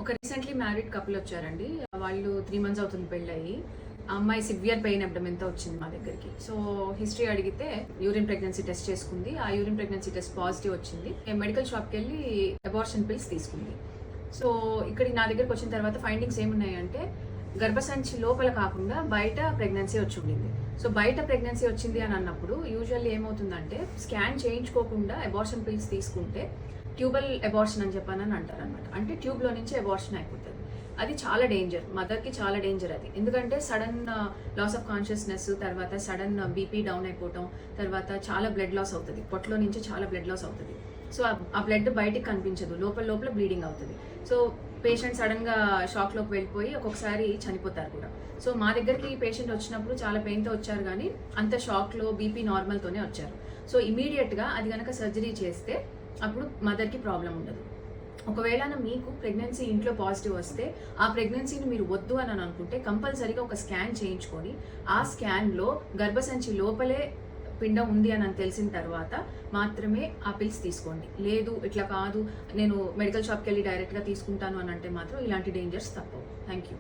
ఒక recently married couple వచ్చారండి. వాళ్ళు 3 మంత్స్ అవుతుంది పెళ్ళయి. ఆ అమ్మాయి సివియర్ పెయిన్ అబ్డమెన్‌తో వచ్చింది మా దగ్గరికి. సో హిస్టరీ అడిగితే యూరిన్ ప్రెగ్నెన్సీ టెస్ట్ చేసుకుంది. ఆ యూరిన్ ప్రెగ్నెన్సీ టెస్ట్ పాజిటివ్ వచ్చింది. మెడికల్ షాప్‌కెళ్ళి అబార్షన్ పిల్స్ తీసుకుంది. సో ఇక్కడికి నా దగ్గరికి వచ్చిన తర్వాత ఫైండింగ్స్ ఏమున్నాయంటే గర్భసంచి లోపల కాకుండా బయట ప్రెగ్నెన్సీ వచ్చి ఉండింది. సో బయట ప్రెగ్నెన్సీ వచ్చింది అని అన్నప్పుడు యూజువల్లీ ఏమవుతుందంటే స్కాన్ చేయించుకోకుండా అబార్షన్ పిల్స్ తీసుకుంటే ట్యూబల్ అబార్షన్ అని చెప్పానని అంటారు అనమాట. అంటే ట్యూబ్లో నుంచి అబార్షన్ అయిపోతుంది. అది చాలా డేంజర్, మదర్కి చాలా డేంజర్ అది. ఎందుకంటే సడన్ లాస్ ఆఫ్ కాన్షియస్నెస్, తర్వాత సడన్ బీపీ డౌన్ అయిపోవటం, తర్వాత చాలా బ్లడ్ లాస్ అవుతుంది. పొట్టలో నుంచి చాలా బ్లడ్ లాస్ అవుతుంది. సో ఆ బ్లడ్ బయటికి కనిపించదు, లోపల బ్లీడింగ్ అవుతుంది. సో పేషెంట్ సడన్గా షాక్లోకి వెళ్ళిపోయి ఒక్కొక్కసారి చనిపోతారు కూడా. సో మా దగ్గరికి పేషెంట్ వచ్చినప్పుడు చాలా పెయిన్తో వచ్చారు, కానీ అంత షాక్లో బీపీ నార్మల్తోనే వచ్చారు. సో ఇమీడియట్గా అది కనుక సర్జరీ చేస్తే అప్పుడు మదర్కి ప్రాబ్లం ఉండదు. ఒకవేళ మీకు ప్రెగ్నెన్సీ ఇంట్లో పాజిటివ్ వస్తే ఆ ప్రెగ్నెన్సీని మీరు వద్దు అని అనుకుంటే కంపల్సరీగా ఒక స్కాన్ చేయించుకొని ఆ స్కాన్లో గర్భసంచి లోపలే పిండం ఉంది అని తెలిసిన తర్వాత మాత్రమే ఆ పిల్స్ తీసుకోండి. లేదు ఇట్లా కాదు నేను మెడికల్ షాప్కి వెళ్ళి డైరెక్ట్గా తీసుకుంటాను అని అంటే మాత్రం ఇలాంటి డేంజర్స్ తప్పవు. Thank you.